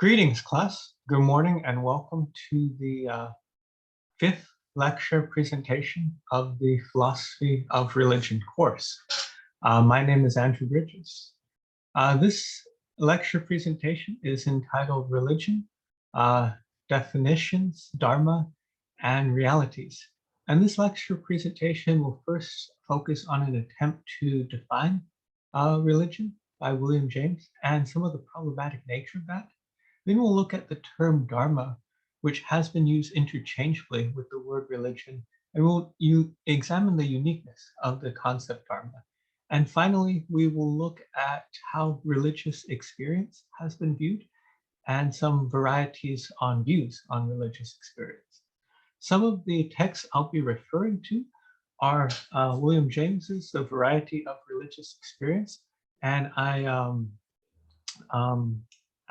Greetings, class. Good morning and welcome to the fifth lecture presentation of the Philosophy of Religion course. My name is Andrew Bridges. This lecture presentation is entitled Religion, Definitions, Dharma, and Realities. And this lecture presentation will first focus on an attempt to define religion by William James and some of the problematic nature of that. Then we'll look at the term Dharma, which has been used interchangeably with the word religion, and we'll examine the uniqueness of the concept Dharma. And finally, we will look at how religious experience has been viewed and some varieties on views on religious experience. Some of the texts I'll be referring to are William James's The Variety of Religious Experience, and I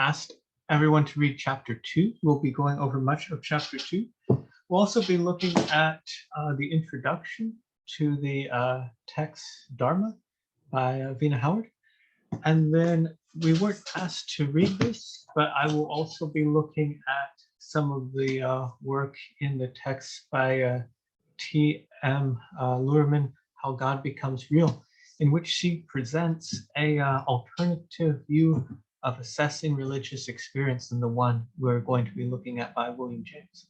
asked everyone to read chapter 2. We'll be going over much of chapter 2. We'll also be looking at the introduction to the text Dharma by Vina Howard. And then we weren't asked to read this, but I will also be looking at some of the work in the text by T.M. Luhrmann, How God Becomes Real, in which she presents a alternative view of assessing religious experience than the one we're going to be looking at by William James.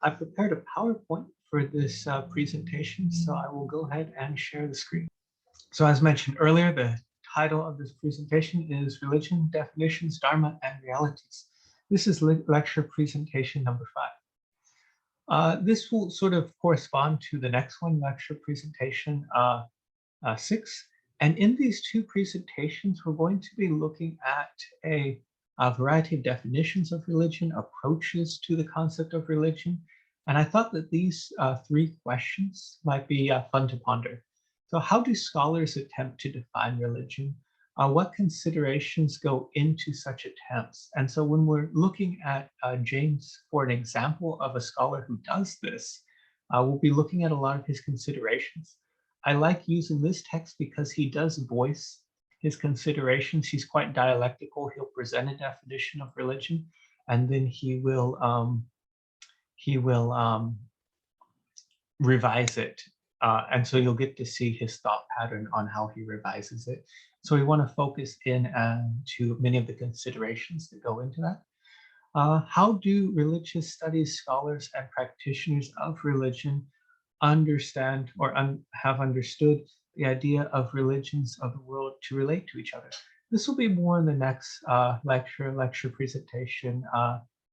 I prepared a PowerPoint for this presentation, so I will go ahead and share the screen. So as mentioned earlier, the title of this presentation is Religion, Definitions, Dharma, and Realities. This is lecture presentation number 5. This will sort of correspond to the next one, lecture presentation 6. And in these two presentations, we're going to be looking at a variety of definitions of religion, approaches to the concept of religion. And I thought that these 3 questions might be fun to ponder. So how do scholars attempt to define religion? What considerations go into such attempts? And so when we're looking at James for an example of a scholar who does this, we'll be looking at a lot of his considerations. I like using this text because he does voice his considerations. He's quite dialectical. He'll present a definition of religion, and then he will revise it. And so you'll get to see his thought pattern on how he revises it. So we want to focus in to many of the considerations that go into that. How do religious studies scholars and practitioners of religion understand or have understood the idea of religions of the world to relate to each other? This will be more in the next lecture presentation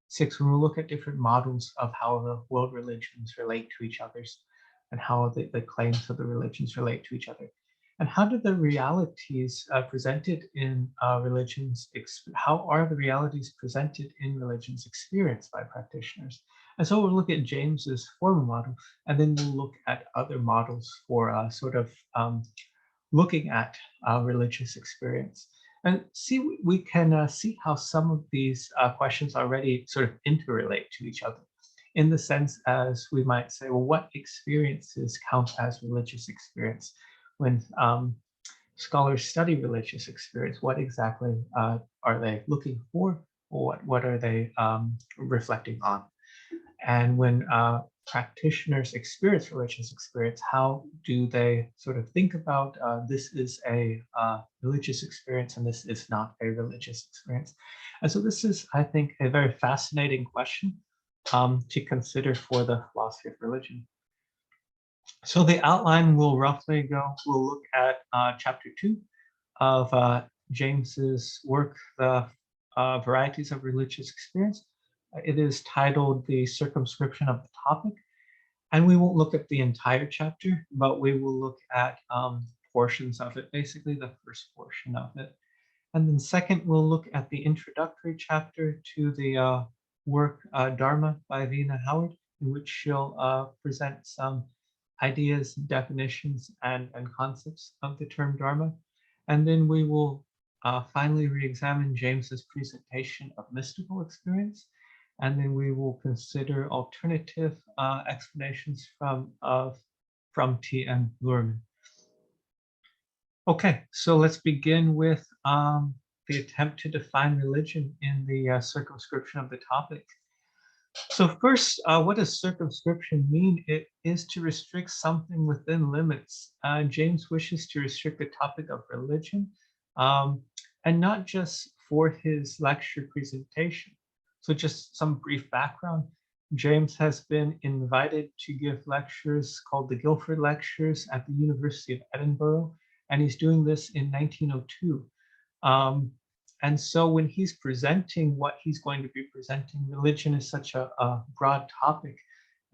6, when we'll look at different models of how the world religions relate to each other and how the claims of the religions relate to each other. And how do the realities presented in religions, how are the realities presented in religions experienced by practitioners? And so we'll look at James's formal model, and then we'll look at other models for sort of looking at religious experience. And see, we can see how some of these questions already sort of interrelate to each other, in the sense as we might say, well, what experiences count as religious experience? When scholars study religious experience, what exactly are they looking for, or what are they reflecting on? And when practitioners experience religious experience, how do they sort of think about this is a religious experience and this is not a religious experience? And so this is, I think, a very fascinating question to consider for the philosophy of religion. So the outline will roughly go, we'll look at chapter 2 of James's work, The Varieties of Religious Experience. It is titled The Circumscription of the Topic. And we won't look at the entire chapter, but we will look at portions of it, basically the first portion of it. And then second, we'll look at the introductory chapter to the work Dharma by Vina Howard, in which she'll present some ideas, definitions, and concepts of the term Dharma. And then we will finally re-examine James's presentation of mystical experience. And then we will consider alternative explanations from T.M. Luhrmann. Okay, so let's begin with the attempt to define religion in the circumscription of the topic. So first, what does circumscription mean? It is to restrict something within limits. James wishes to restrict the topic of religion, um, and not just for his lecture presentation. So just some brief background. James has been invited to give lectures called the Guildford Lectures at the University of Edinburgh, and he's doing this in 1902. And so when he's presenting what he's going to be presenting, religion is such a broad topic,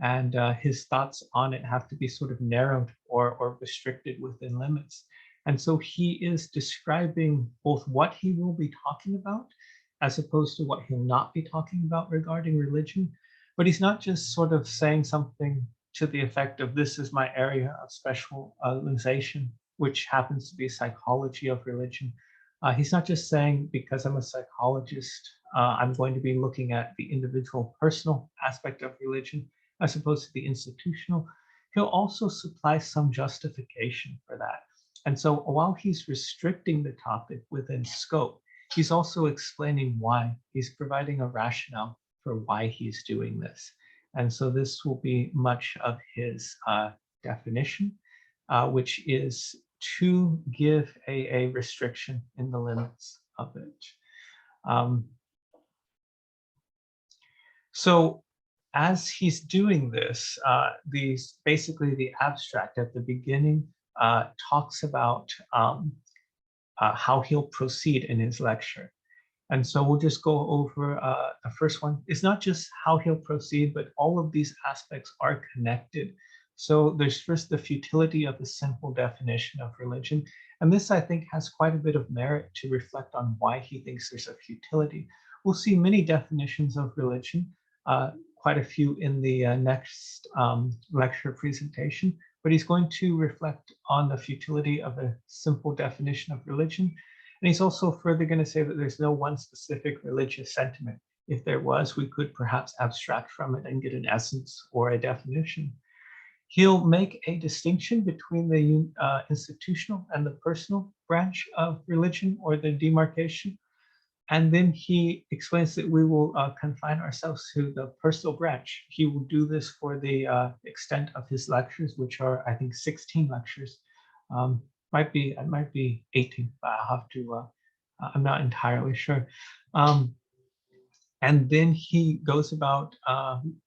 and his thoughts on it have to be sort of narrowed or restricted within limits. And so he is describing both what he will be talking about as opposed to what he'll not be talking about regarding religion. But he's not just sort of saying something to the effect of this is my area of specialization, which happens to be psychology of religion. He's not just saying, because I'm a psychologist, I'm going to be looking at the individual personal aspect of religion as opposed to the institutional. He'll also supply some justification for that. And so while he's restricting the topic within scope, he's also explaining why. He's providing a rationale for why he's doing this. And so this will be much of his definition, which is to give a restriction in the limits of it. So as he's doing this, basically the abstract at the beginning talks about how he'll proceed in his lecture. And so we'll just go over the first one. It's not just how he'll proceed, but all of these aspects are connected. So there's first the futility of the simple definition of religion. And this, I think, has quite a bit of merit to reflect on why he thinks there's a futility. We'll see many definitions of religion, quite a few in the next lecture presentation, but he's going to reflect on the futility of a simple definition of religion. And he's also further going to say that there's no one specific religious sentiment. If there was, we could perhaps abstract from it and get an essence or a definition. He'll make a distinction between the institutional and the personal branch of religion, or the demarcation. And then he explains that we will confine ourselves to the personal branch. He will do this for the extent of his lectures, which are, I think, 16 lectures. Might be 18, but I'll have to, I'm not entirely sure. And then he goes about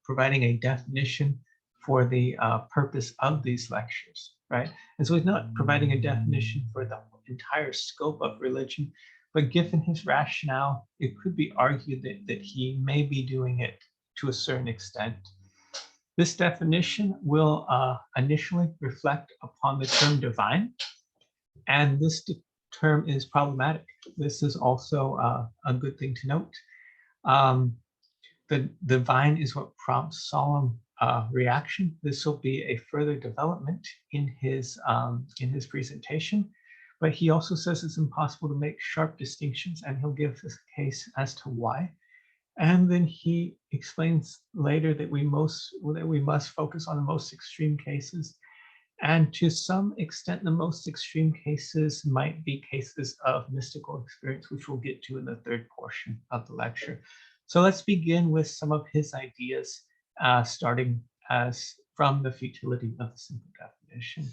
providing a definition for the purpose of these lectures, right? And so he's not providing a definition for the entire scope of religion, but given his rationale, it could be argued that he may be doing it to a certain extent. This definition will initially reflect upon the term divine, and this term is problematic. This is also a good thing to note. The divine is what prompts solemn reaction. This will be a further development in his presentation, but he also says it's impossible to make sharp distinctions, and he'll give this case as to why. And then he explains later that we must focus on the most extreme cases, and to some extent, the most extreme cases might be cases of mystical experience, which we'll get to in the third portion of the lecture. So let's begin with some of his ideas, starting from the futility of the simple definition.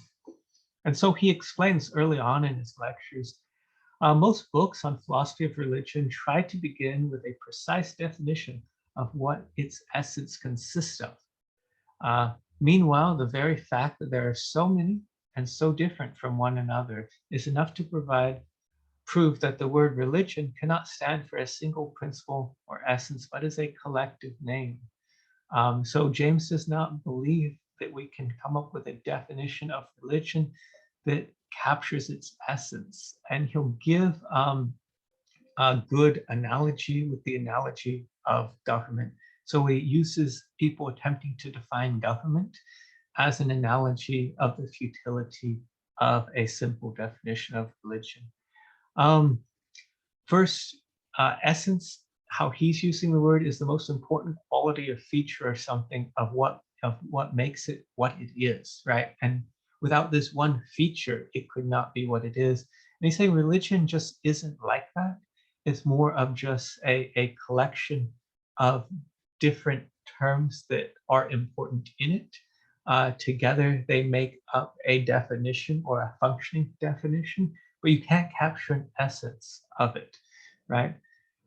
And so he explains early on in his lectures, most books on philosophy of religion try to begin with a precise definition of what its essence consists of. Meanwhile, the very fact that there are so many and so different from one another is enough to provide proof that the word religion cannot stand for a single principle or essence, but is a collective name. So James does not believe that we can come up with a definition of religion that captures its essence. And he'll give a good analogy with the analogy of government. So he uses people attempting to define government as an analogy of the futility of a simple definition of religion. First, essence, how he's using the word, is the most important quality or feature or something of what makes it what it is, right? And without this one feature, it could not be what it is. And he's saying religion just isn't like that. is more of just a collection of different terms that are important in it. Together, they make up a definition or a functioning definition, but you can't capture an essence of it, right?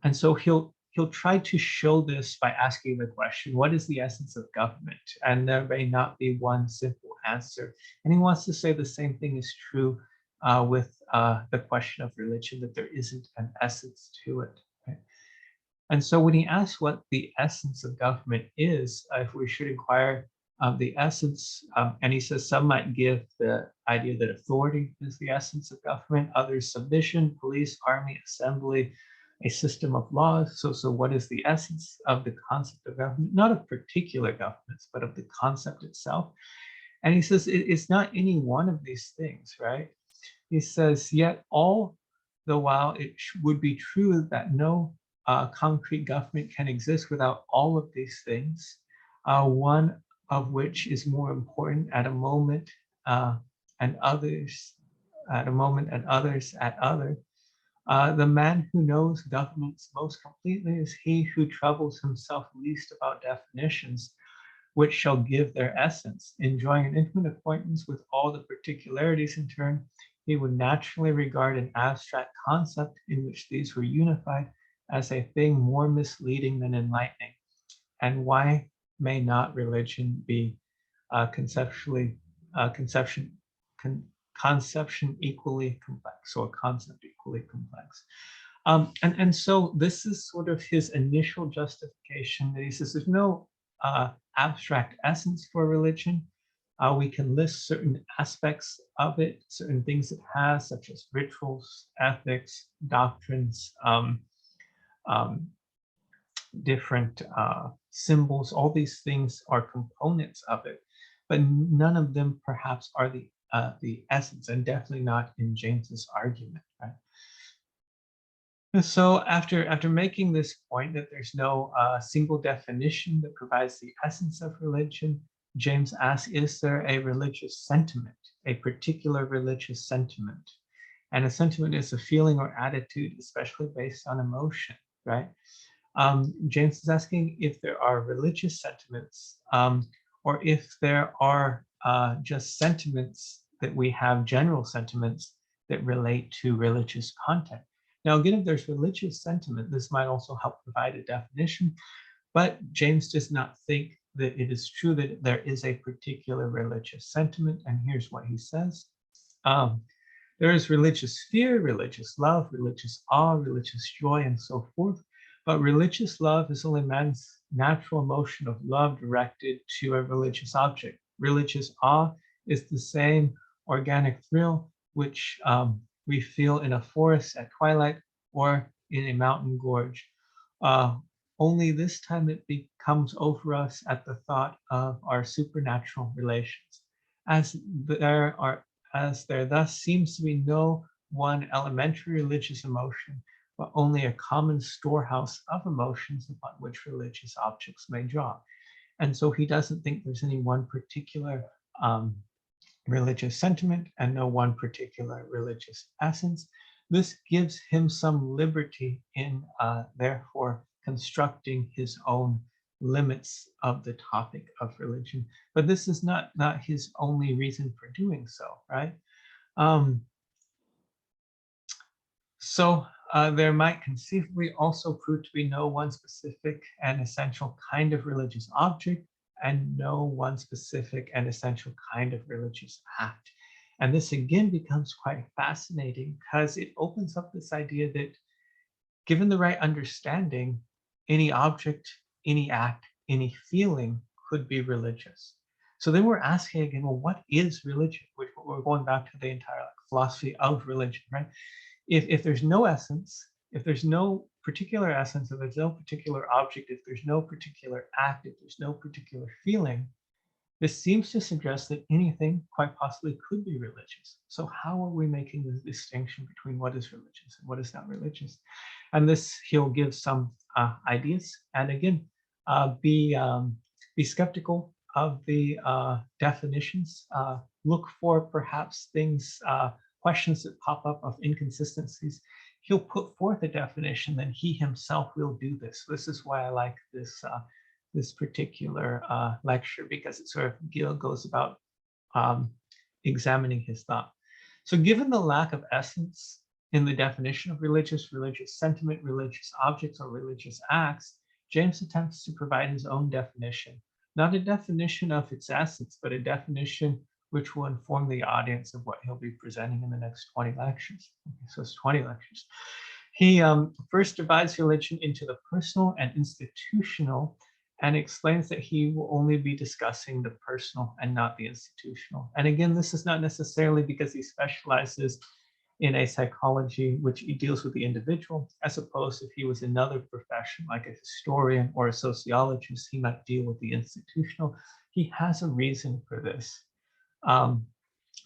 And so he'll try to show this by asking the question, what is the essence of government? And there may not be one simple answer. And he wants to say the same thing is true with the question of religion, that there isn't an essence to it. Right? And so when he asks what the essence of government is, if we should inquire of the essence, and he says some might give the idea that authority is the essence of government, others submission, police, army, assembly, a system of laws. So what is the essence of the concept of government? Not of particular governments, but of the concept itself. And he says it's not any one of these things, right? He says, yet all the while it would be true that no concrete government can exist without all of these things, one of which is more important at a moment and others at a moment and others at other. The man who knows governments most completely is he who troubles himself least about definitions, which shall give their essence. Enjoying an intimate acquaintance with all the particularities in turn, he would naturally regard an abstract concept in which these were unified as a thing more misleading than enlightening. And why may not religion be conception equally complex, or a concept equally complex? And so this is sort of his initial justification, that he says there's no abstract essence for religion. We can list certain aspects of it, certain things it has, such as rituals, ethics, doctrines, different symbols. All these things are components of it, but none of them perhaps are the essence, and definitely not in James's argument, right? And so after making this point that there's no single definition that provides the essence of religion, James asks, is there a religious sentiment, a particular religious sentiment? And a sentiment is a feeling or attitude, especially based on emotion, right? James is asking if there are religious sentiments, or if there are just sentiments that we have, general sentiments that relate to religious content. Now, again, if there's religious sentiment, this might also help provide a definition, but James does not think that it is true that there is a particular religious sentiment, and here's what he says. There is religious fear, religious love, religious awe, religious joy, and so forth, but religious love is only man's natural emotion of love directed to a religious object. Religious awe is the same organic thrill which we feel in a forest at twilight or in a mountain gorge. Only this time it comes over us at the thought of our supernatural relations. As there thus seems to be no one elementary religious emotion, but only a common storehouse of emotions upon which religious objects may draw. And so he doesn't think there's any one particular religious sentiment and no one particular religious essence. This gives him some liberty in therefore constructing his own limits of the topic of religion. But this is not his only reason for doing so, right? There might conceivably also prove to be no one specific and essential kind of religious object, and no one specific and essential kind of religious act. And this again becomes quite fascinating because it opens up this idea that given the right understanding, any object, any act, any feeling could be religious. So then we're asking again, well, what is religion? We're going back to the entire philosophy of religion, right? If there's no essence, if there's no particular essence, if there's no particular object, if there's no particular act, if there's no particular feeling, this seems to suggest that anything quite possibly could be religious. So how are we making the distinction between what is religious and what is not religious? And this, he'll give some ideas. And again, be skeptical of the definitions. Look for perhaps things, questions that pop up of inconsistencies. he'll put forth a definition, then he himself will do this. This is why I like this particular lecture, because it sort of goes about examining his thought. So given the lack of essence in the definition of religious sentiment, religious objects, or religious acts, James attempts to provide his own definition, not a definition of its essence, but a definition which will inform the audience of what he'll be presenting in the next 20 lectures. Okay, so it's 20 lectures. He first divides religion into the personal and institutional, and explains that he will only be discussing the personal and not the institutional. And again, this is not necessarily because he specializes in a psychology which deals with the individual, as opposed to if he was another profession like a historian or a sociologist, he might deal with the institutional. He has a reason for this.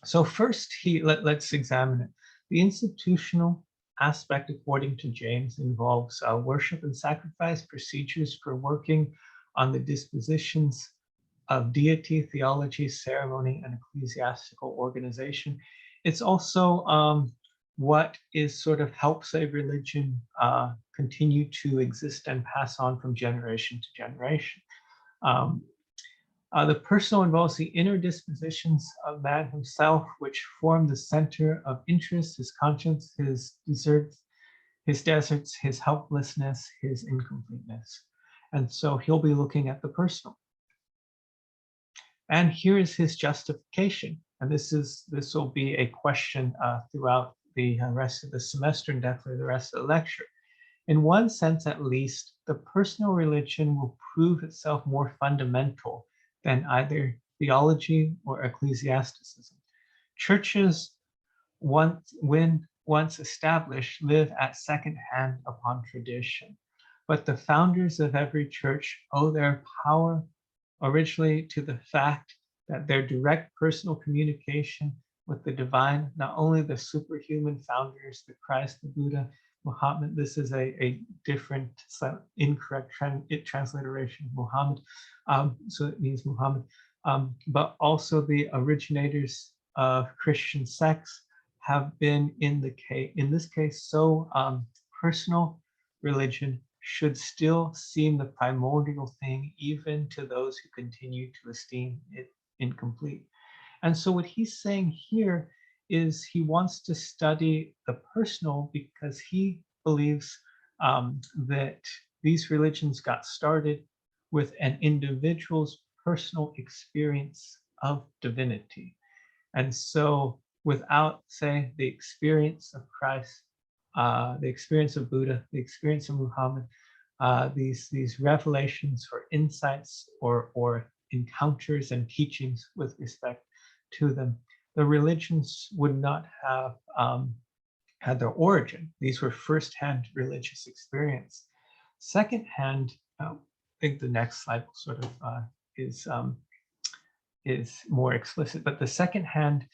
So first, let's examine it. The institutional aspect, according to James, involves worship and sacrifice, procedures for working on the dispositions of deity, theology, ceremony, and ecclesiastical organization. It's also what is sort of helps a religion continue to exist and pass on from generation to generation. The personal involves the inner dispositions of man himself, which form the center of interest, his conscience, his deserts, his deserts, his helplessness, his incompleteness. And so he'll be looking at the personal. And here is his justification. And this will be a question throughout the rest of the semester and definitely the rest of the lecture. In one sense, at least, the personal religion will prove itself more fundamental than either theology or ecclesiasticism. Churches, when once established, live at second hand upon tradition. But the founders of every church owe their power originally to the fact that their direct personal communication with the divine, not only the superhuman founders, the Christ, the Buddha, Muhammad, this is a different, incorrect transliteration of Muhammad, so it means Muhammad, but also the originators of Christian sects have been in this case, so personal religion should still seem the primordial thing, even to those who continue to esteem it incomplete. And so what he's saying here is he wants to study the personal because he believes that these religions got started with an individual's personal experience of divinity. And so without, say, the experience of Christ, the experience of Buddha, the experience of Muhammad, these revelations or insights or encounters and teachings with respect to them, the religions would not have had their origin. These were first-hand religious experience. Second-hand, I think the next slide sort of is more explicit, but the second-hand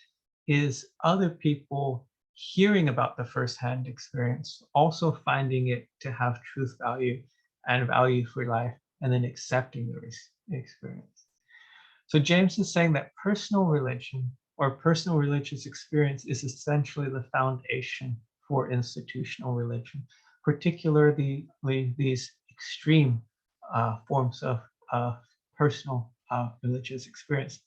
is other people hearing about the first-hand experience, also finding it to have truth value and value for life, and then accepting the experience. So James is saying that personal religion or personal religious experience is essentially the foundation for institutional religion, particularly these extreme forms of personal religious experience.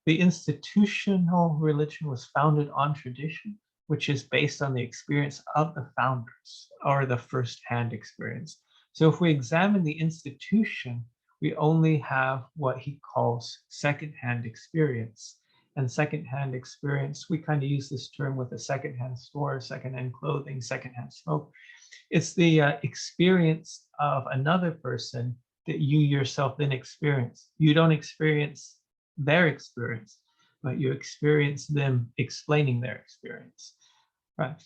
The institutional religion was founded on tradition, which is based on the experience of the founders or the first-hand experience. So if we examine the institution, we only have what he calls second-hand experience. And second-hand experience, we kind of use this term with a second-hand store, second-hand clothing, second-hand smoke. It's the experience of another person that you yourself then experience. You don't experience their experience, but you experience them explaining their experience, right?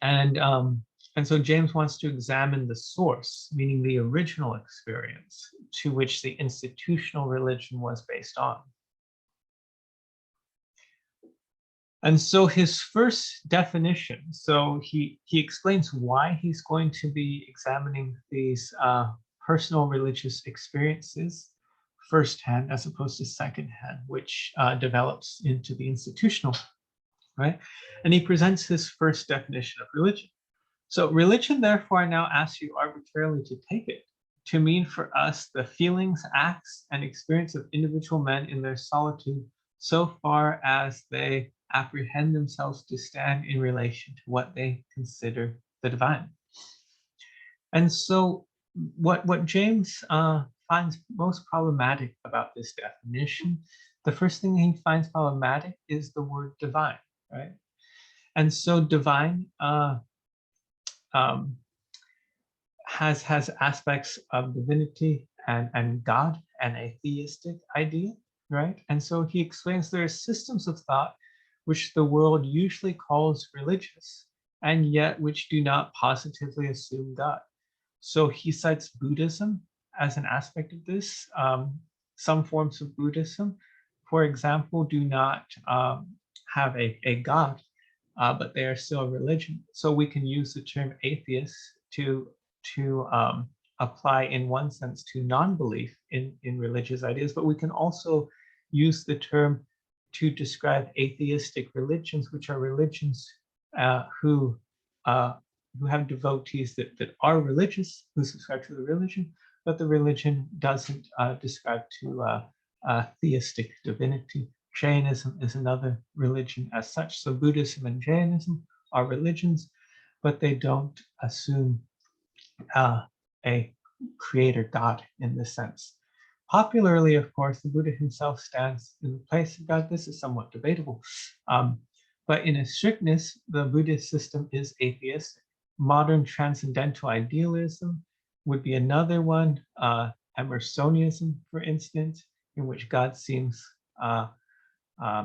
And so James wants to examine the source, meaning the original experience to which the institutional religion was based on. And so his first definition, so he explains why he's going to be examining these personal religious experiences firsthand as opposed to secondhand, which develops into the institutional, right? And he presents his first definition of religion. So religion, therefore, now asks you arbitrarily to take it to mean for us the feelings, acts, and experience of individual men in their solitude, so far as they apprehend themselves to stand in relation to what they consider the divine. And so what James finds most problematic about this definition, the first thing he finds problematic is the word divine, right? And so divine um, has aspects of divinity and God and a theistic idea, right? And so he explains there are systems of thought which the world usually calls religious, and yet which do not positively assume God. So he cites Buddhism as an aspect of this. Some forms of Buddhism, for example, do not have a God, but they are still a religion. So we can use the term atheist to apply in one sense to non-belief in religious ideas, but we can also use the term to describe atheistic religions, which are religions who have devotees that are religious, who subscribe to the religion, but the religion doesn't describe to theistic divinity. Jainism is another religion as such. So Buddhism and Jainism are religions, but they don't assume a creator God in this sense. Popularly, of course, the Buddha himself stands in the place of God. This is somewhat debatable. But in its strictness, the Buddhist system is atheistic. Modern transcendental idealism would be another one. Emersonianism, for instance, in which God seems um,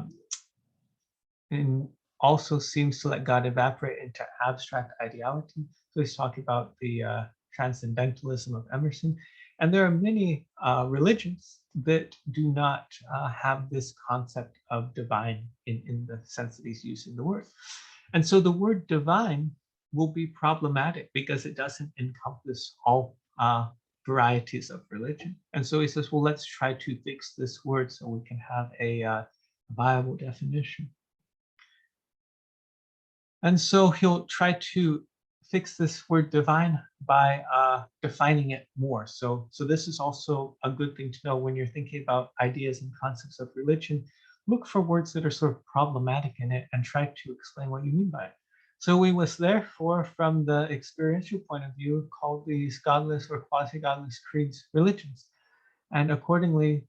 also seems to let God evaporate into abstract ideality. So he's talking about the transcendentalism of Emerson. And there are many religions that do not have this concept of divine in the sense that he's using the word. And so the word divine will be problematic because it doesn't encompass all varieties of religion. And so he says, well, let's try to fix this word so we can have a viable definition. And so he'll try to fix this word divine by defining it more. So this is also a good thing to know when you're thinking about ideas and concepts of religion. Look for words that are sort of problematic in it and try to explain what you mean by it. So we must therefore, from the experiential point of view, call these godless or quasi-godless creeds religions. And accordingly,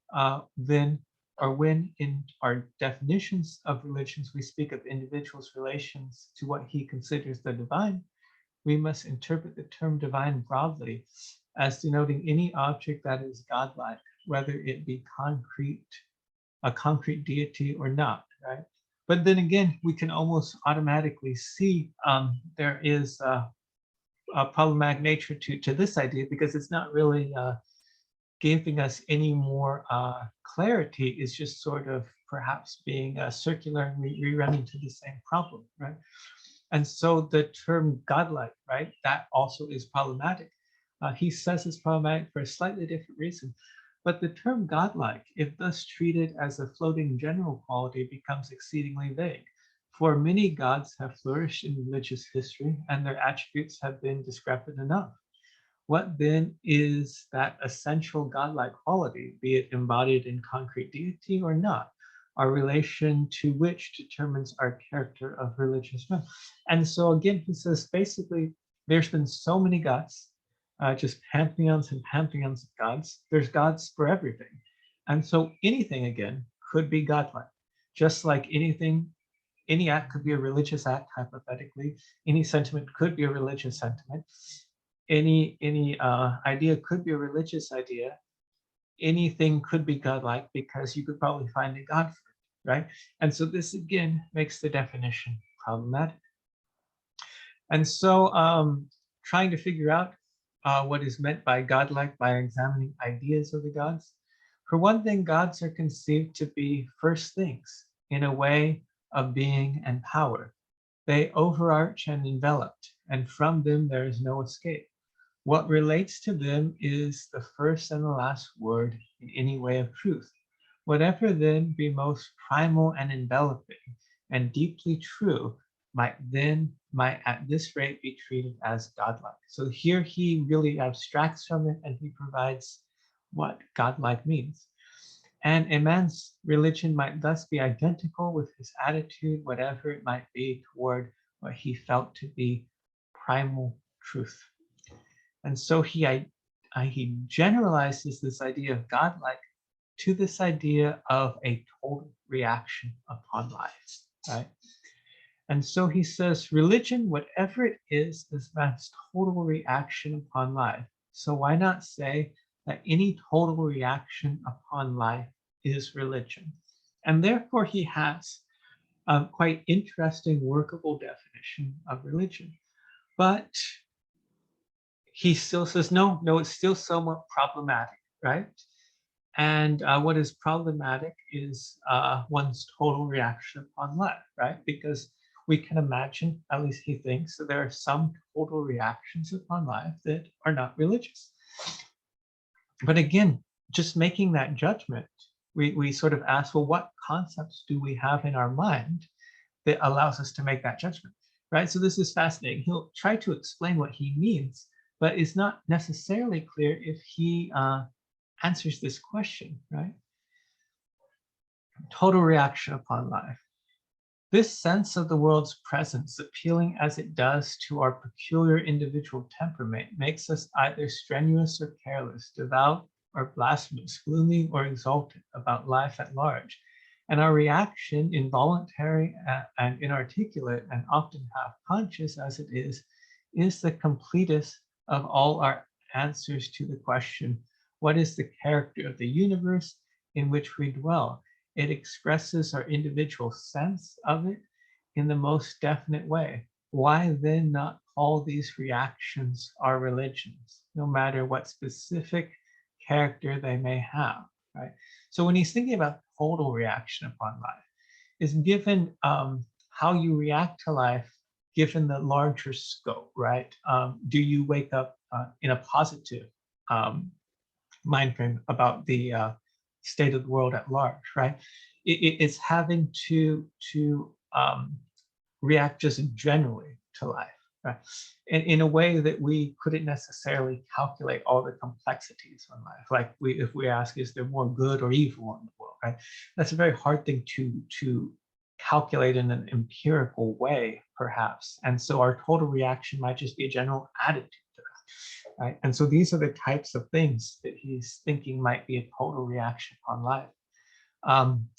then or when in our definitions of religions we speak of individuals' relations to what he considers the divine, we must interpret the term divine broadly as denoting any object that is godlike, whether it be a concrete deity or not, right? But then again, we can almost automatically see there is a problematic nature to this idea because it's not really giving us any more clarity. Is just sort of perhaps being circular and rerunning to the same problem, right? And so the term godlike, right, that also is problematic. He says it's problematic for a slightly different reason. But the term godlike, if thus treated as a floating general quality, becomes exceedingly vague. For many gods have flourished in religious history, and their attributes have been discrepant enough. What then is that essential godlike quality, be it embodied in concrete deity or not, our relation to which determines our character of religious men? And so again, he says basically there's been so many gods, just pantheons and pantheons of gods. There's gods for everything. And so anything again could be godlike, just like anything, any act could be a religious act, hypothetically. Any sentiment could be a religious sentiment. Any idea could be a religious idea. Anything could be godlike because you could probably find a god for it, right? And so this again makes the definition problematic. And so trying to figure out what is meant by godlike by examining ideas of the gods. For one thing, gods are conceived to be first things in a way of being and power. They overarch and enveloped, and from them there is no escape. What relates to them is the first and the last word in any way of truth. Whatever then be most primal and enveloping and deeply true, might at this rate be treated as godlike. So here he really abstracts from it and he provides what godlike means. And a man's religion might thus be identical with his attitude, whatever it might be, toward what he felt to be primal truth. And so he generalizes this idea of godlike to this idea of a total reaction upon life, right? And so he says, religion, whatever it is man's total reaction upon life. So why not say that any total reaction upon life is religion? And therefore he has a quite interesting workable definition of religion. But he still says, no, it's still somewhat problematic, right? And what is problematic is one's total reaction upon life, right? Because we can imagine, at least he thinks, that there are some total reactions upon life that are not religious. But again, just making that judgment, we sort of ask, well, what concepts do we have in our mind that allows us to make that judgment, right? So this is fascinating. He'll try to explain what he means, but it's not necessarily clear if he answers this question, right? Total reaction upon life. This sense of the world's presence, appealing as it does to our peculiar individual temperament, makes us either strenuous or careless, devout or blasphemous, gloomy or exalted about life at large. And our reaction, involuntary and inarticulate, and often half-conscious as it is the completest of all our answers to the question, what is the character of the universe in which we dwell? It expresses our individual sense of it in the most definite way. Why then not call these reactions our religions, no matter what specific character they may have, right? So when he's thinking about total reaction upon life, is given how you react to life given the larger scope, right? Do you wake up in a positive mind frame about the state of the world at large, right? It's having to react just generally to life, right? And in a way that we couldn't necessarily calculate all the complexities of life. Like if we ask, is there more good or evil in the world, right? That's a very hard thing to calculate in an empirical way, perhaps. And so our total reaction might just be a general attitude to that, right? And so these are the types of things that he's thinking might be a total reaction upon life.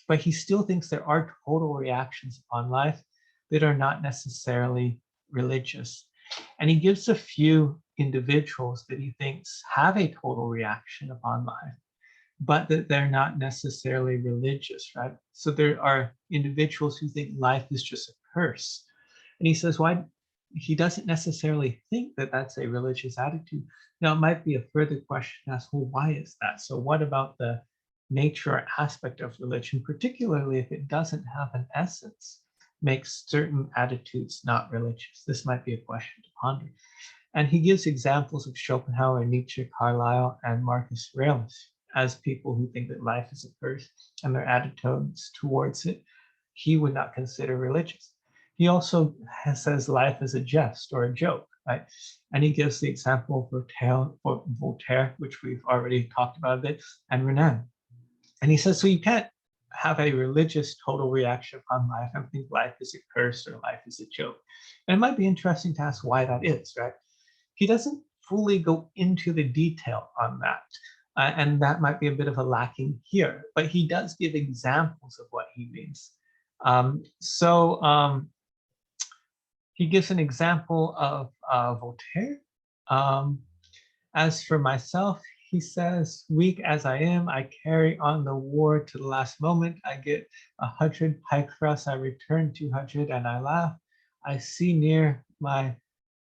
But he still thinks there are total reactions upon life that are not necessarily religious. And he gives a few individuals that he thinks have a total reaction upon life, but that they're not necessarily religious, right? So there are individuals who think life is just a curse. And he says, why? He doesn't necessarily think that that's a religious attitude. Now, it might be a further question to ask, well, why is that? So what about the nature or aspect of religion, particularly if it doesn't have an essence, makes certain attitudes not religious? This might be a question to ponder. And he gives examples of Schopenhauer, Nietzsche, Carlyle, and Marcus Aurelius as people who think that life is a curse and their attitudes towards it, he would not consider religious. He also says life is a jest or a joke, right? And he gives the example of Voltaire, which we've already talked about a bit, and Renan. And he says, so you can't have a religious total reaction upon life and think life is a curse or life is a joke. And it might be interesting to ask why that is, right? He doesn't fully go into the detail on that. And that might be a bit of a lacking here, but he does give examples of what he means. He gives an example of Voltaire. As for myself, he says, weak as I am, I carry on the war to the last moment. I get 100 pike thrusts, I return 200, and I laugh. I see near my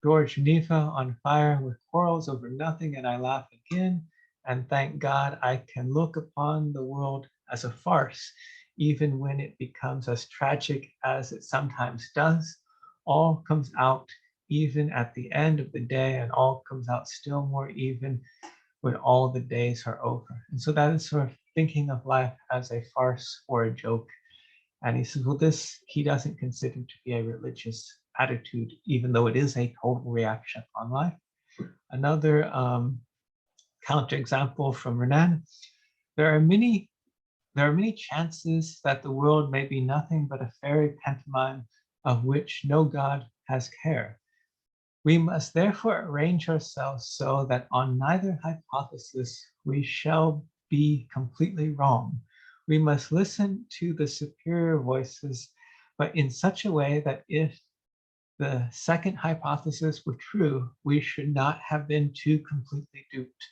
door Geneva on fire with quarrels over nothing, and I laugh again. And thank God I can look upon the world as a farce, even when it becomes as tragic as it sometimes does. All comes out even at the end of the day, and all comes out still more even when all the days are over. And so that is sort of thinking of life as a farce or a joke. And he says, well, this he doesn't consider to be a religious attitude, even though it is a total reaction on life. Another counterexample from Renan: there are many chances that the world may be nothing but a fairy pantomime of which no God has care. We must therefore arrange ourselves so that on neither hypothesis we shall be completely wrong. We must listen to the superior voices, but in such a way that if the second hypothesis were true, we should not have been too completely duped.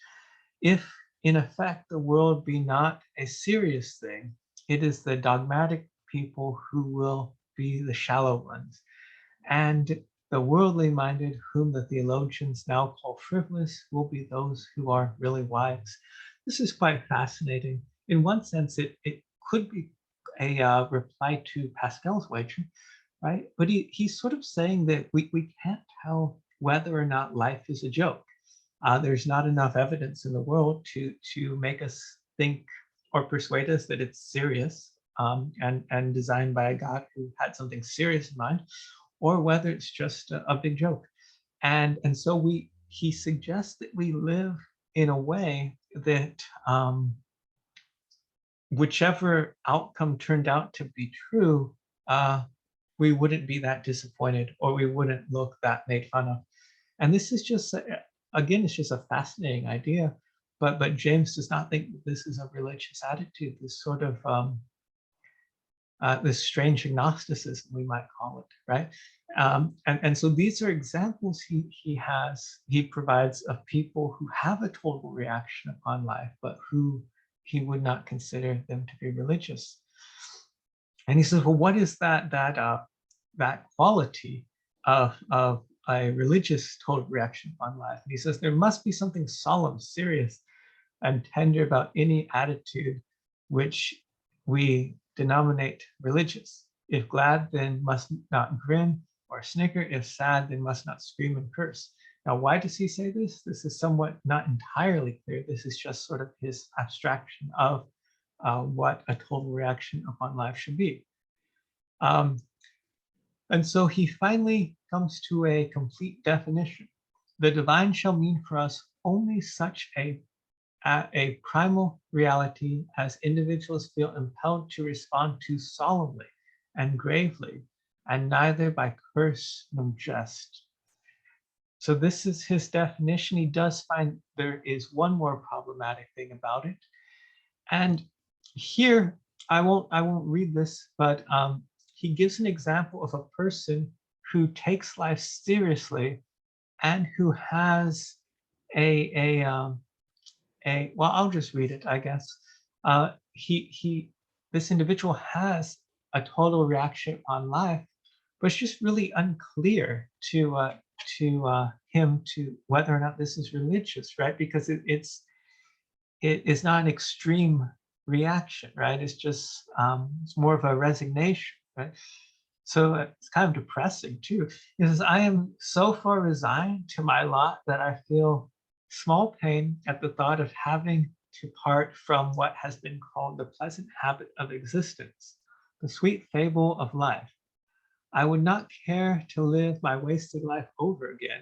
If, in effect, the world be not a serious thing, it is the dogmatic people who will be the shallow ones, and the worldly minded, whom the theologians now call frivolous, will be those who are really wise. This is quite fascinating. In one sense, it could be a reply to Pascal's wager, right? But he's sort of saying that we can't tell whether or not life is a joke. There's not enough evidence in the world to make us think or persuade us that it's serious, and designed by a God who had something serious in mind, or whether it's just a big joke. And so he suggests that we live in a way that whichever outcome turned out to be true, we wouldn't be that disappointed, or we wouldn't look that made fun of. And this is just, again, it's just a fascinating idea. But James does not think that this is a religious attitude, this sort of this strange agnosticism, we might call it, right? And so these are examples he provides of people who have a total reaction upon life, but who he would not consider them to be religious. And he says, well, what is that quality of a religious total reaction upon life? And he says there must be something solemn, serious, and tender about any attitude which we denominate religious. If glad, then must not grin or snicker. If sad, then must not scream and curse. Now, why does he say this? This is somewhat not entirely clear. This is just sort of his abstraction of what a total reaction upon life should be. And so he finally comes to a complete definition. The divine shall mean for us only such a primal reality as individuals feel impelled to respond to solemnly and gravely, and neither by curse nor jest. So this is his definition. He does find there is one more problematic thing about it. And here, I won't read this, but he gives an example of a person who takes life seriously and who has well, I'll just read it, I guess. This individual has a total reaction on life, but it's just really unclear to him to whether or not this is religious, right? Because it is not an extreme reaction, right? It's just it's more of a resignation, right? So it's kind of depressing too. He says, I am so far resigned to my lot that I feel small pain at the thought of having to part from what has been called the pleasant habit of existence, the sweet fable of life. I would not care to live my wasted life over again,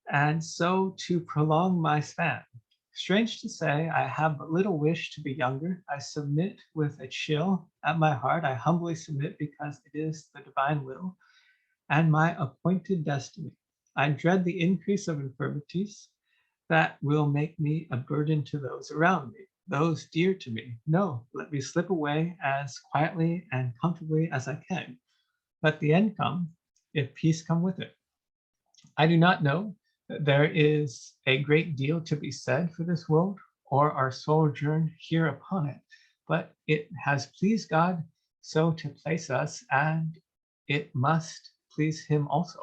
and so to prolong my span. Strange to say, I have but little wish to be younger. I submit with a chill at my heart. I humbly submit because it is the divine will and my appointed destiny. I dread the increase of infirmities that will make me a burden to those around me, those dear to me. No, let me slip away as quietly and comfortably as I can. Let the end come, if peace come with it. I do not know that there is a great deal to be said for this world or our sojourn here upon it, but it has pleased God so to place us, and it must please him also.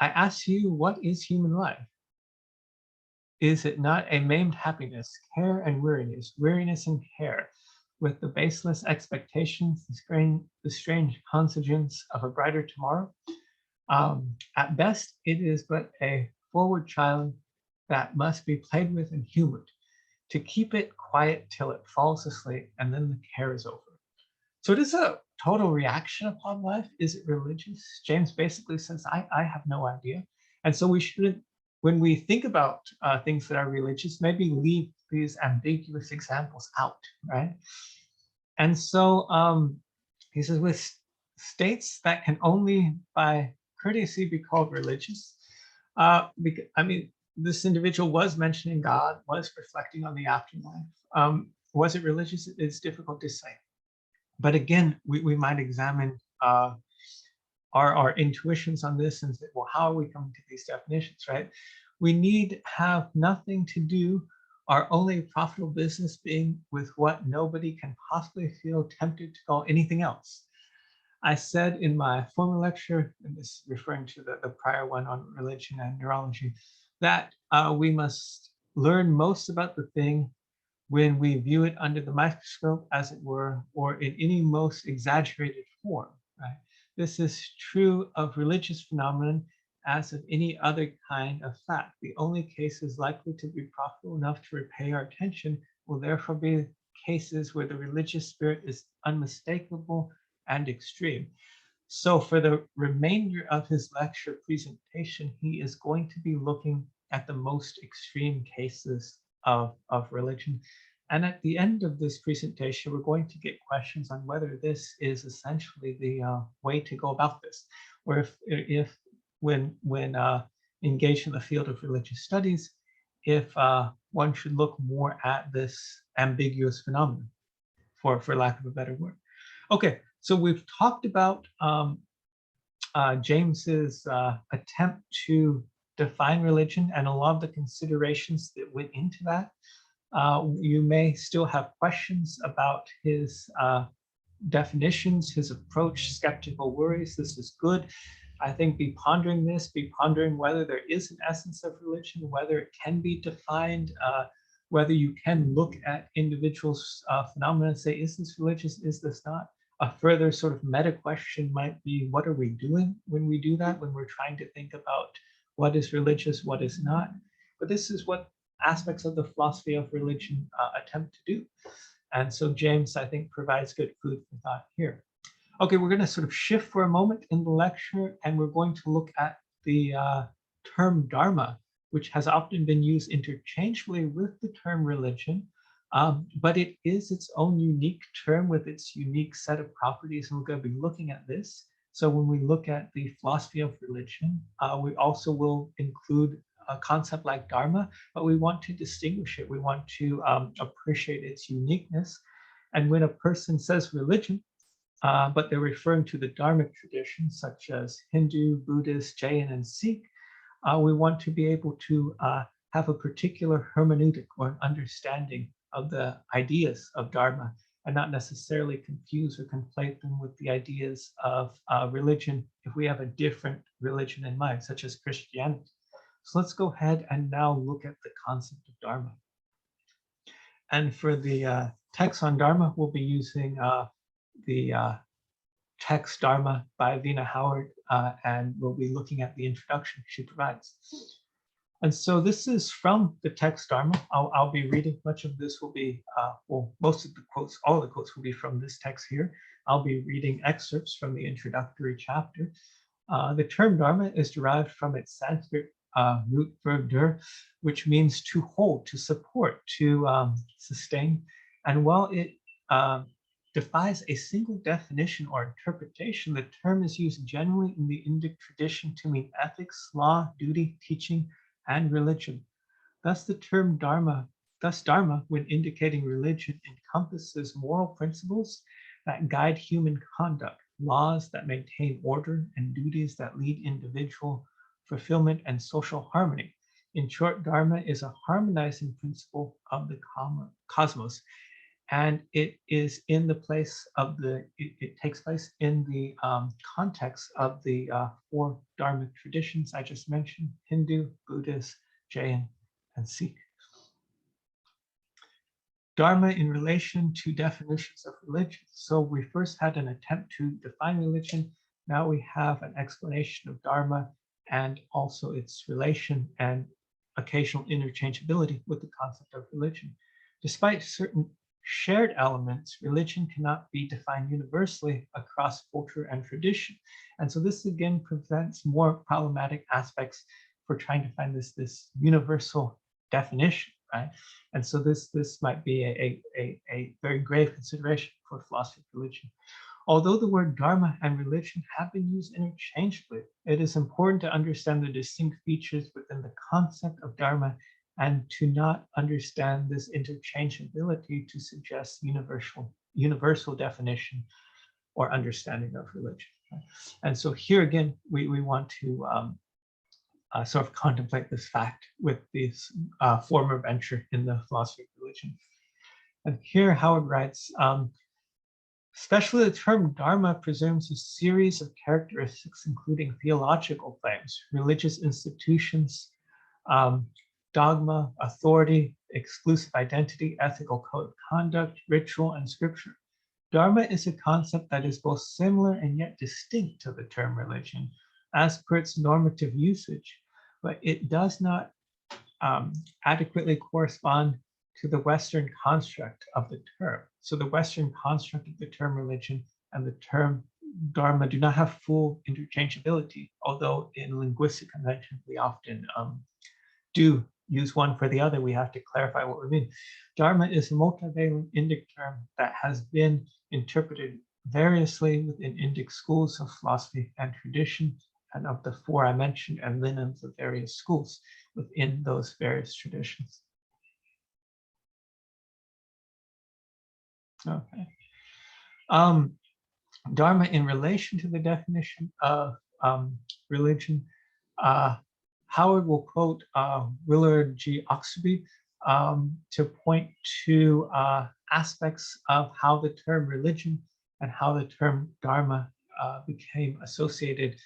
I ask you, what is human life? Is it not a maimed happiness, care and weariness, weariness and care, with the baseless expectations, the strange consequence of a brighter tomorrow? At best, it is but a forward child that must be played with and humored, to keep it quiet till it falls asleep, and then the care is over. So it is a total reaction upon life? Is it religious? James basically says, I have no idea. And so we shouldn't, when we think about things that are religious, maybe leave these ambiguous examples out, right? And so he says, with states that can only by courtesy be called religious, I mean, this individual was mentioning God, was reflecting on the afterlife. Was it religious? It's difficult to say. But again, we might examine our intuitions on this and say, well, how are we coming to these definitions, right? We need have nothing to do, our only profitable business being with what nobody can possibly feel tempted to call anything else. I said in my former lecture, and this is referring to the prior one on religion and neurology, that we must learn most about the thing when we view it under the microscope, as it were, or in any most exaggerated form, right? This is true of religious phenomenon as of any other kind of fact. The only cases likely to be profitable enough to repay our attention will therefore be cases where the religious spirit is unmistakable and extreme. So for the remainder of his lecture presentation, he is going to be looking at the most extreme cases of religion. And at the end of this presentation, we're going to get questions on whether this is essentially the way to go about this, or if when engaged in the field of religious studies, if one should look more at this ambiguous phenomenon, for lack of a better word. Okay, so we've talked about James's attempt to define religion and a lot of the considerations that went into that. You may still have questions about his definitions, his approach, skeptical worries. This is good. I think be pondering this, be pondering whether there is an essence of religion, whether it can be defined, whether you can look at individuals' phenomena and say, is this religious, is this not? A further sort of meta question might be, what are we doing when we do that, when we're trying to think about what is religious, what is not? But this is what aspects of the philosophy of religion attempt to do. And so James, I think, provides good food for thought here. Okay, we're going to sort of shift for a moment in the lecture, and we're going to look at the term Dharma, which has often been used interchangeably with the term religion, but it is its own unique term with its unique set of properties, and we're going to be looking at this. So when we look at the philosophy of religion, we also will include a concept like Dharma, but we want to distinguish it. We want to appreciate its uniqueness. And when a person says religion, but they're referring to the Dharmic traditions such as Hindu, Buddhist, Jain, and Sikh, we want to be able to have a particular hermeneutic or an understanding of the ideas of Dharma and not necessarily confuse or conflate them with the ideas of religion if we have a different religion in mind, such as Christianity. So let's go ahead and now look at the concept of Dharma. And for the text on Dharma, we'll be using the text Dharma by Vina Howard, and we'll be looking at the introduction she provides. And so this is from the text Dharma. I'll be reading. Much of this will be, well, most of the quotes, all of the quotes will be from this text here. I'll be reading excerpts from the introductory chapter. The term Dharma is derived from its Sanskrit root verb dur, which means to hold, to support, to sustain. And while it defies a single definition or interpretation, the term is used generally in the Indic tradition to mean ethics, law, duty, teaching, and religion. Thus the term Dharma, when indicating religion, encompasses moral principles that guide human conduct, laws that maintain order, and duties that lead individual fulfillment and social harmony. In short, Dharma is a harmonizing principle of the cosmos, and it is in the place of it takes place in the context of the four Dharmic traditions I just mentioned: Hindu, Buddhist, Jain, and Sikh. Dharma in relation to definitions of religion. So we first had an attempt to define religion. Now we have an explanation of Dharma and also its relation and occasional interchangeability with the concept of religion. Despite certain shared elements, religion cannot be defined universally across culture and tradition. And so this again presents more problematic aspects for trying to find this universal definition, right? And so this might be a very grave consideration for philosophy of religion. Although the word dharma and religion have been used interchangeably, it is important to understand the distinct features within the concept of dharma and to not understand this interchangeability to suggest universal definition or understanding of religion. And so here again, we want to sort of contemplate this fact with this former venture in the philosophy of religion. And here Howard writes, especially the term dharma presumes a series of characteristics, including theological claims, religious institutions, dogma, authority, exclusive identity, ethical code of conduct, ritual, and scripture. Dharma is a concept that is both similar and yet distinct to the term religion as per its normative usage, but it does not adequately correspond to the Western construct of the term. So the Western construct of the term religion and the term dharma do not have full interchangeability, although in linguistic convention, we often do use one for the other. We have to clarify what we mean. Dharma is a multivalent Indic term that has been interpreted variously within Indic schools of philosophy and tradition, and of the four I mentioned, and lineage of various schools within those various traditions. Okay. Dharma in relation to the definition of religion, Howard will quote Willard G. Oxby to point to aspects of how the term religion and how the term dharma became associated.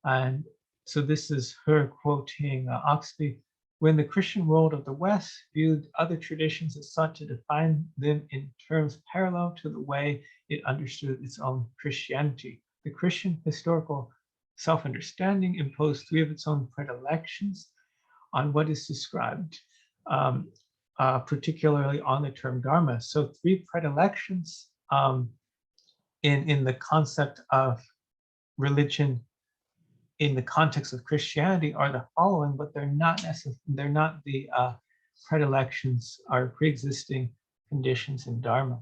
And so this is her quoting Oxby. When the Christian world of the West viewed other traditions as sought to define them in terms parallel to the way it understood its own Christianity, the Christian historical self-understanding imposed three of its own predilections on what is described, particularly on the term dharma. So three predilections in the concept of religion in the context of Christianity are the following, but they're not the predilections or pre-existing conditions in dharma.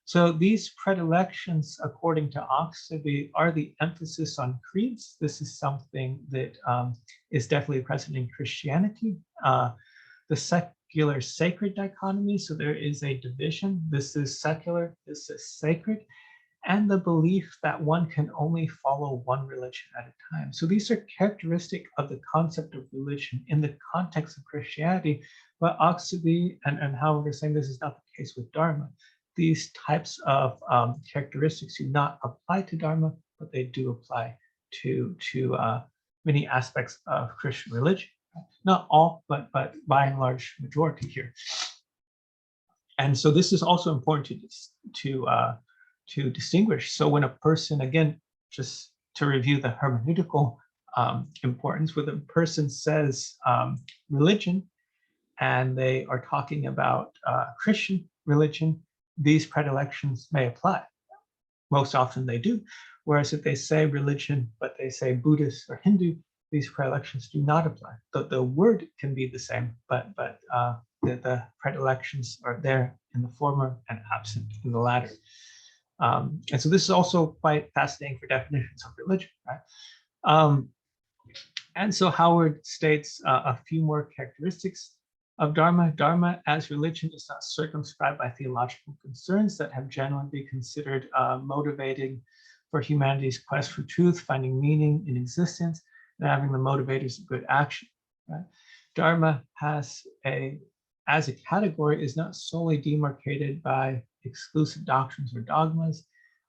So these predilections, according to Oxby, are the emphasis on creeds. This is something that is definitely present in Christianity. The secular sacred dichotomy, so there is a division. This is secular, this is sacred, and the belief that one can only follow one religion at a time. So these are characteristic of the concept of religion in the context of Christianity, but Oxby and Howard are saying this is not the case with dharma. These types of characteristics do not apply to dharma, but they do apply to many aspects of Christian religion. Not all, but by and large majority here. And so this is also important to distinguish. So when a person, again, just to review the hermeneutical importance, when a person says religion and they are talking about Christian religion, these predilections may apply. Most often they do. Whereas if they say religion, but they say Buddhist or Hindu, these predilections do not apply. The word can be the same, but the predilections are there in the former and absent in the latter. And so this is also quite fascinating for definitions of religion, right? And so Howard states a few more characteristics of dharma. Dharma as religion is not circumscribed by theological concerns that have generally been considered motivating for humanity's quest for truth, finding meaning in existence, and having the motivators of good action. Right? Dharma as a category is not solely demarcated by exclusive doctrines or dogmas,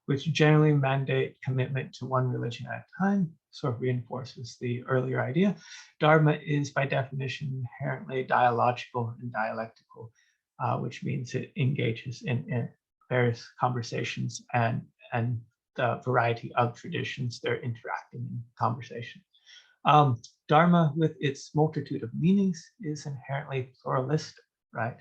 which generally mandate commitment to one religion at a time, sort of reinforces the earlier idea. Dharma is by definition inherently dialogical and dialectical, which means it engages in various conversations and the variety of traditions they're interacting in conversation. Dharma, with its multitude of meanings, is inherently pluralistic, right?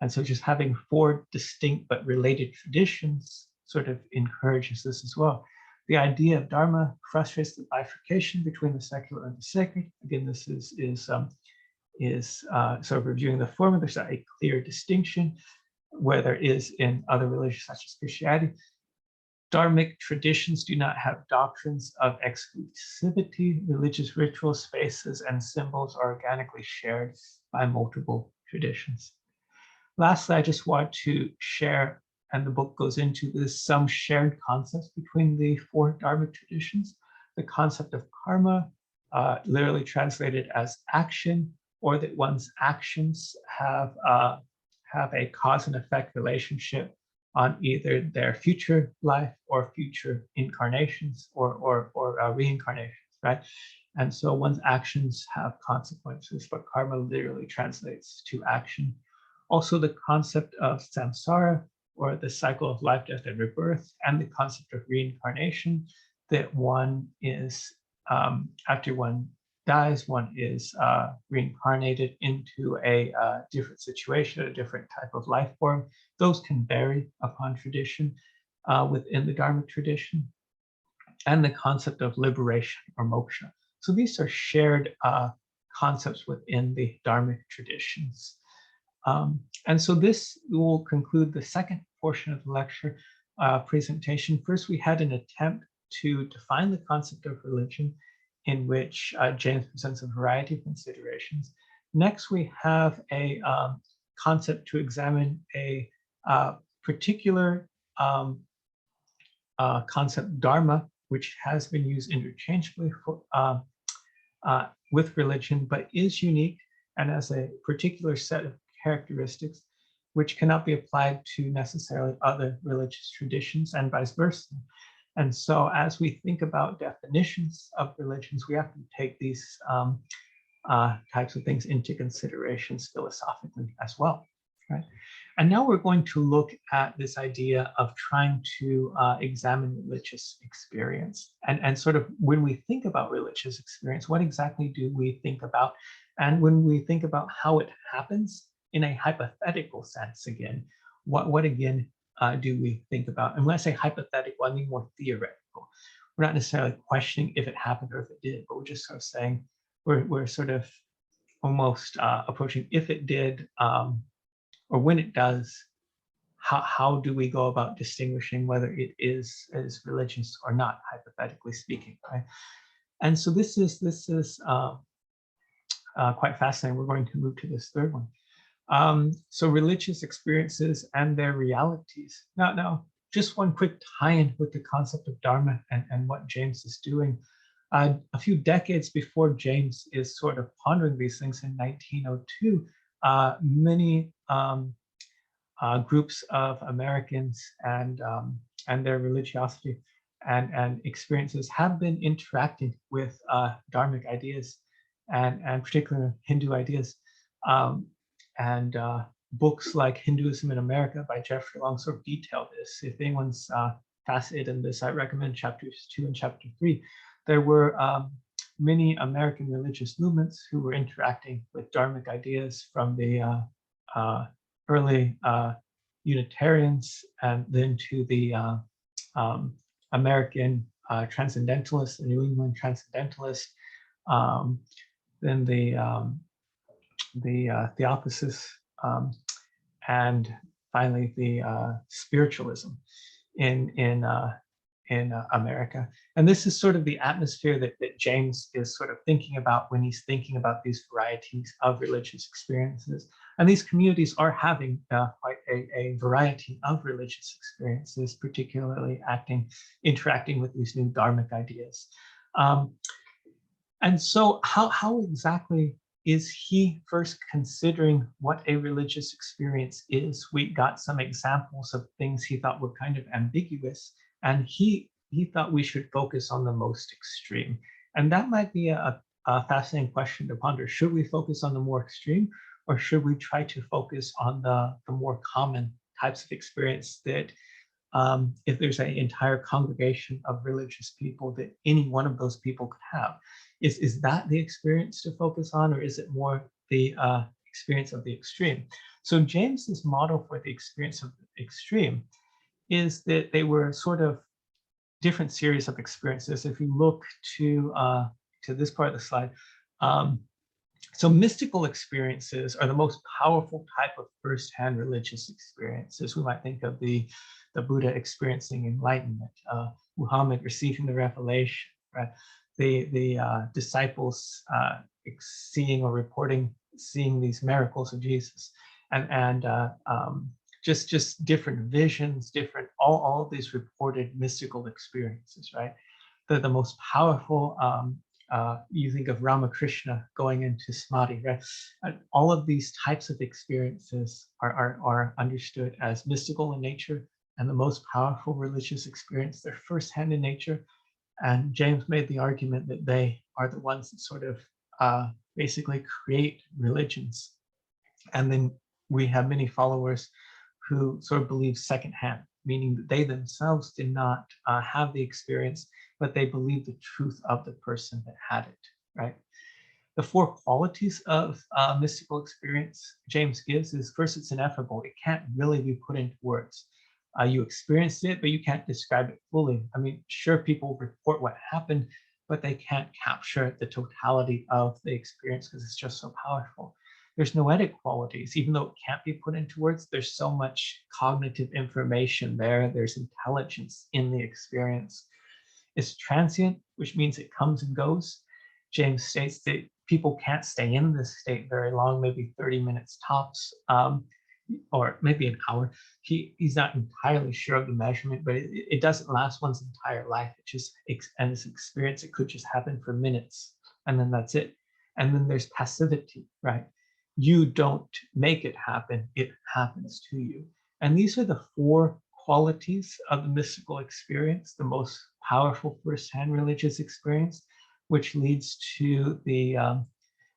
And so just having four distinct but related traditions sort of encourages this as well. The idea of Dharma frustrates the bifurcation between the secular and the sacred. Again, this is sort of reviewing the former. There's a clear distinction where there is in other religions such as Christianity. Dharmic traditions do not have doctrines of exclusivity. Religious rituals, spaces, and symbols are organically shared by multiple traditions. Lastly, I just want to share, and the book goes into this, some shared concepts between the four Dharmic traditions. The concept of karma, literally translated as action, or that one's actions have a cause and effect relationship on either their future life or future incarnations or reincarnations, right? And so one's actions have consequences, but karma literally translates to action. Also, the concept of samsara, or the cycle of life, death, and rebirth, and the concept of reincarnation, that one is, after one dies, one is reincarnated into a different situation, a different type of life form. Those can vary upon tradition within the Dharmic tradition. And the concept of liberation or moksha. So these are shared concepts within the Dharmic traditions. And so this will conclude the second portion of the lecture presentation. First, we had an attempt to define the concept of religion, in which James presents a variety of considerations. Next, we have a concept to examine a particular concept, Dharma, which has been used interchangeably for, with religion, but is unique and has a particular set of characteristics which cannot be applied to necessarily other religious traditions, and vice versa. And so as we think about definitions of religions, we have to take these types of things into considerations philosophically as well, right? And now we're going to look at this idea of trying to examine religious experience. And sort of when we think about religious experience, what exactly do we think about? And when we think about how it happens in a hypothetical sense, again, what again do we think about? And when I say hypothetical, I mean more theoretical. We're not necessarily questioning if it happened or if it did, but we're just sort of saying, we're sort of almost approaching if it did, or when it does, how do we go about distinguishing whether it is religious or not, hypothetically speaking, right? And so this is quite fascinating. We're going to move to this third one. So religious experiences and their realities. Now, just one quick tie-in with the concept of Dharma and what James is doing. A few decades before James is sort of pondering these things in 1902, many groups of Americans and their religiosity and experiences have been interacting with Dharmic ideas and particularly Hindu ideas. Books like Hinduism in America by Jeffrey Long sort of detail this. If anyone's fascinated in this, I recommend chapters 2 and chapter 3. There were many American religious movements who were interacting with Dharmic ideas, from the early Unitarians and then to the American Transcendentalists, the New England Transcendentalists, then the Theosophists, and finally the spiritualism in America. And this is sort of the atmosphere that James is sort of thinking about when he's thinking about these varieties of religious experiences. And these communities are having quite a variety of religious experiences, particularly interacting with these new Dharmic ideas. And so how exactly is he first considering what a religious experience is? We got some examples of things he thought were kind of ambiguous, and he thought we should focus on the most extreme. And that might be a fascinating question to ponder. Should we focus on the more extreme, or should we try to focus on the more common types of experience that if there's an entire congregation of religious people, that any one of those people could have? Is that the experience to focus on, or is it more the experience of the extreme. So James's model for the experience of the extreme is that they were sort of different series of experiences. If you look to this part of the slide, so mystical experiences are the most powerful type of first-hand religious experiences. We might think of the Buddha experiencing enlightenment, Muhammad receiving the revelation, right? The disciples seeing or reporting, seeing these miracles of Jesus, and just different visions, different all of these reported mystical experiences, right? The most powerful. You think of Ramakrishna going into samadhi, right? And all of these types of experiences are understood as mystical in nature, and the most powerful religious experience, they're first-hand in nature. And James made the argument that they are the ones that sort of basically create religions. And then we have many followers who sort of believe secondhand, meaning that they themselves did not have the experience, but they believe the truth of the person that had it, right? The four qualities of mystical experience James gives is, first, it's ineffable. It can't really be put into words. You experienced it, but you can't describe it fully. I mean, sure, people report what happened, but they can't capture the totality of the experience because it's just so powerful. There's noetic qualities. Even though it can't be put into words, there's so much cognitive information there. There's intelligence in the experience. It's transient, which means it comes and goes. James states that people can't stay in this state very long, maybe 30 minutes tops, or maybe an hour. He's not entirely sure of the measurement, but it doesn't last one's entire life. It just, and this experience, it could just happen for minutes, and then that's it. And then there's passivity, right? You don't make it happen, it happens to you. And these are the four qualities of the mystical experience, the most powerful first-hand religious experience, which leads to the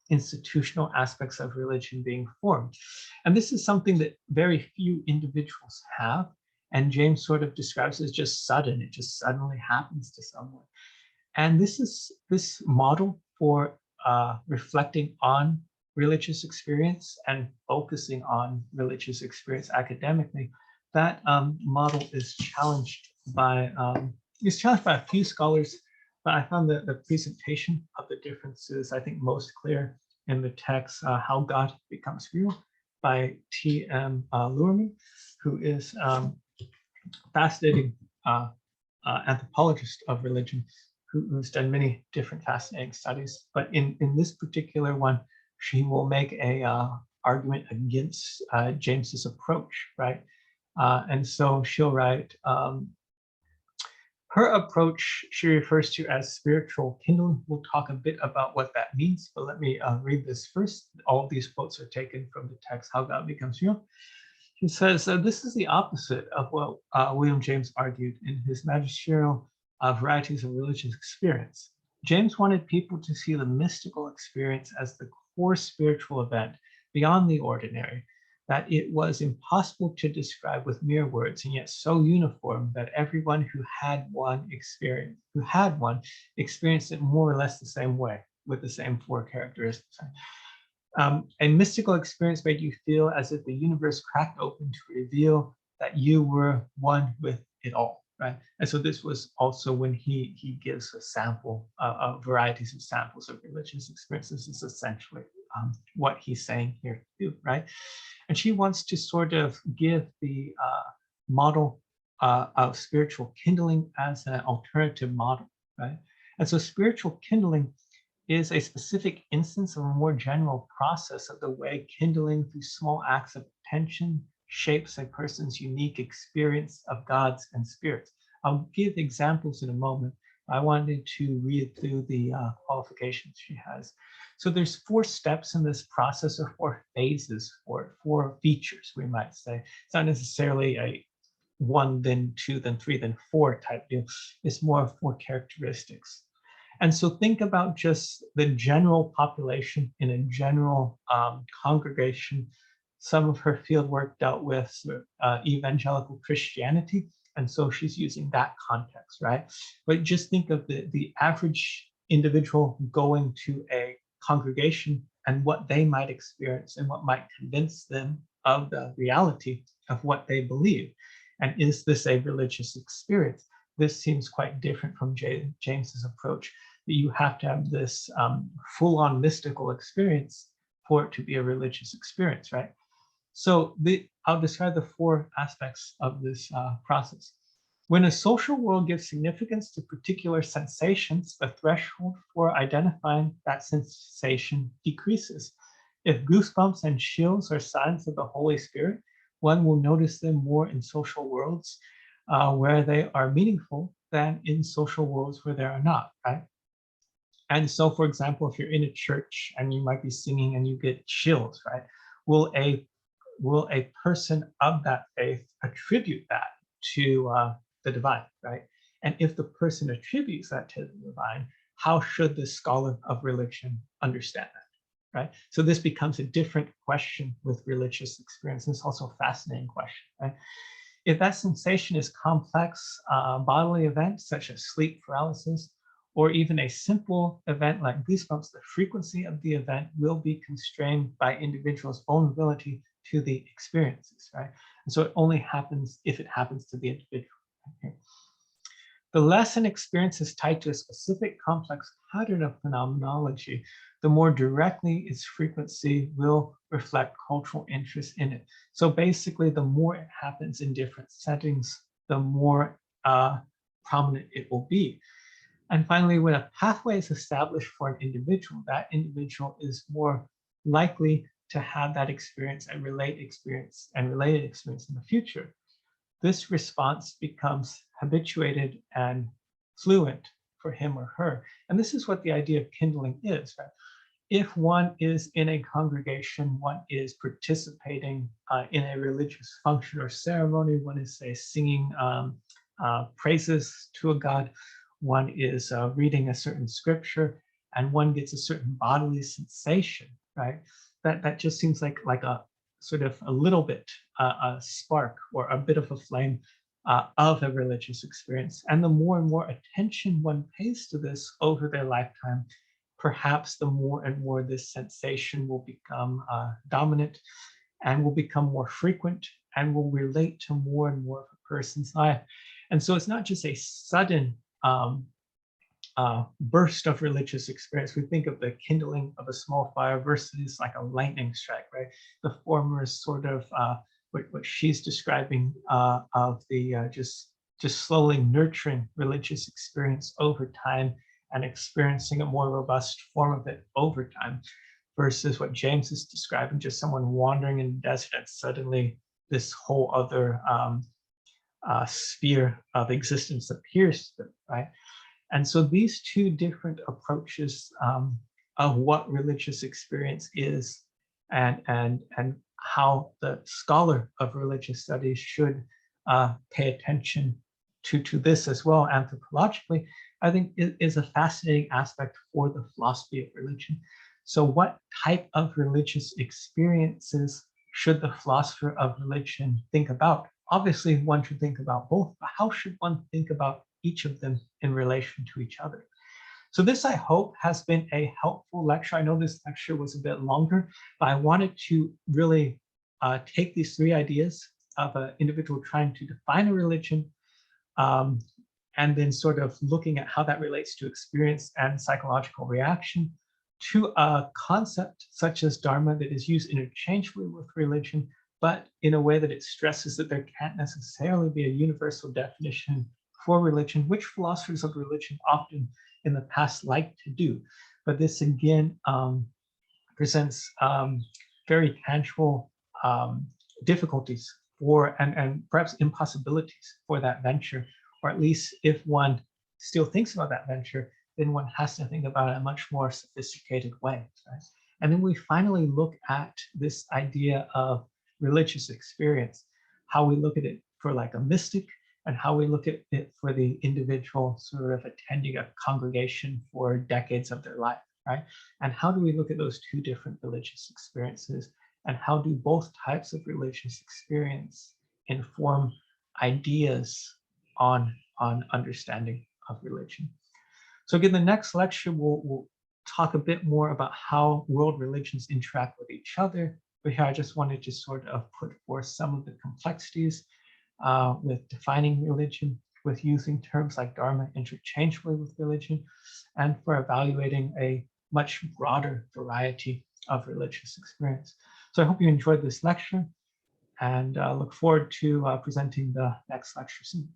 institutional aspects of religion being formed. And this is something that very few individuals have. And James sort of describes it as just sudden. It just suddenly happens to someone. And this model for reflecting on religious experience and focusing on religious experience academically, that model is challenged by a few scholars, but I found the presentation of the differences, I think, most clear in the text, How God Becomes Real by T.M. Luhrmann, who is fascinating anthropologist of religion, who's done many different fascinating studies. But in this particular one, she will make a argument against James's approach, right? And so she'll write, her approach she refers to as spiritual kindling. We'll talk a bit about what that means, but let me read this first. All of these quotes are taken from the text, How God Becomes Real. He says, this is the opposite of what William James argued in his magisterial Varieties of Religious Experience. James wanted people to see the mystical experience as the core spiritual event beyond the ordinary, that it was impossible to describe with mere words, and yet so uniform that everyone who had one experienced it more or less the same way, with the same four characteristics. A mystical experience made you feel as if the universe cracked open to reveal that you were one with it all, right? And so this was also when he gives a sample of varieties of samples of religious experiences. This is essentially what he's saying here too, right? And she wants to sort of give the model of spiritual kindling as an alternative model, right? And so spiritual kindling is a specific instance of a more general process of the way kindling through small acts of attention shapes a person's unique experience of gods and spirits. I'll give examples in a moment. I wanted to read through the qualifications she has. So there's 4 steps in this process, or 4 phases, or 4 features, we might say. It's not necessarily a 1, then 2, then 3, then 4 type deal. It's more of 4 characteristics. And so think about just the general population in a general congregation. Some of her fieldwork dealt with evangelical Christianity, and so she's using that context, right? But just think of the average individual going to a congregation and what they might experience and what might convince them of the reality of what they believe. And is this a religious experience? This seems quite different from James's approach, that you have to have this full-on mystical experience for it to be a religious experience, right? So I'll describe the four aspects of this process. When a social world gives significance to particular sensations, the threshold for identifying that sensation decreases. If goosebumps and chills are signs of the Holy Spirit, one will notice them more in social worlds where they are meaningful than in social worlds where they are not, right? And so, for example, if you're in a church and you might be singing and you get chills, right? Will a person of that faith attribute that to the divine, right? And if the person attributes that to the divine, how should the scholar of religion understand that, right? So this becomes a different question with religious experience. And it's also a fascinating question, right? If that sensation is complex bodily events such as sleep paralysis, or even a simple event like goosebumps, the frequency of the event will be constrained by individuals' vulnerability to the experiences, right? And so it only happens if it happens to the individual. Okay? The less an experience is tied to a specific complex pattern of phenomenology, the more directly its frequency will reflect cultural interest in it. So basically, the more it happens in different settings, the more prominent it will be. And finally, when a pathway is established for an individual, that individual is more likely to have that experience and related experience in the future. This response becomes habituated and fluent for him or her. And this is what the idea of kindling is, right? If one is in a congregation, one is participating in a religious function or ceremony, one is, say, singing praises to a god, one is reading a certain scripture, and one gets a certain bodily sensation, right? That just seems like a sort of a little bit, a spark or a bit of a flame of a religious experience. And the more and more attention one pays to this over their lifetime, perhaps the more and more this sensation will become dominant and will become more frequent and will relate to more and more of a person's life. And so it's not just a sudden burst of religious experience. We think of the kindling of a small fire versus like a lightning strike, right? The former is sort of what she's describing of the just slowly nurturing religious experience over time and experiencing a more robust form of it over time, versus what James is describing, just someone wandering in the desert and suddenly this whole other sphere of existence appears to them, right? And so these two different approaches of what religious experience is and how the scholar of religious studies should pay attention to this as well anthropologically, I think is a fascinating aspect for the philosophy of religion. So what type of religious experiences should the philosopher of religion think about? Obviously, one should think about both, but how should one think about each of them in relation to each other? So this, I hope, has been a helpful lecture. I know this lecture was a bit longer, but I wanted to really take these three ideas of an individual trying to define a religion, and then sort of looking at how that relates to experience and psychological reaction, to a concept such as Dharma that is used interchangeably with religion, but in a way that it stresses that there can't necessarily be a universal definition for religion, which philosophers of religion often in the past like to do. But this again presents very tangible difficulties for and perhaps impossibilities for that venture, or at least if one still thinks about that venture, then one has to think about it in a much more sophisticated way. Right? And then we finally look at this idea of religious experience, how we look at it for like a mystic, and how we look at it for the individual sort of attending a congregation for decades of their life, right? And how do we look at those two different religious experiences, and how do both types of religious experience inform ideas on understanding of religion? So again, the next lecture will talk a bit more about how world religions interact with each other. But here I just wanted to sort of put forth some of the complexities with defining religion, with using terms like Dharma interchangeably with religion, and for evaluating a much broader variety of religious experience. So I hope you enjoyed this lecture and look forward to presenting the next lecture soon.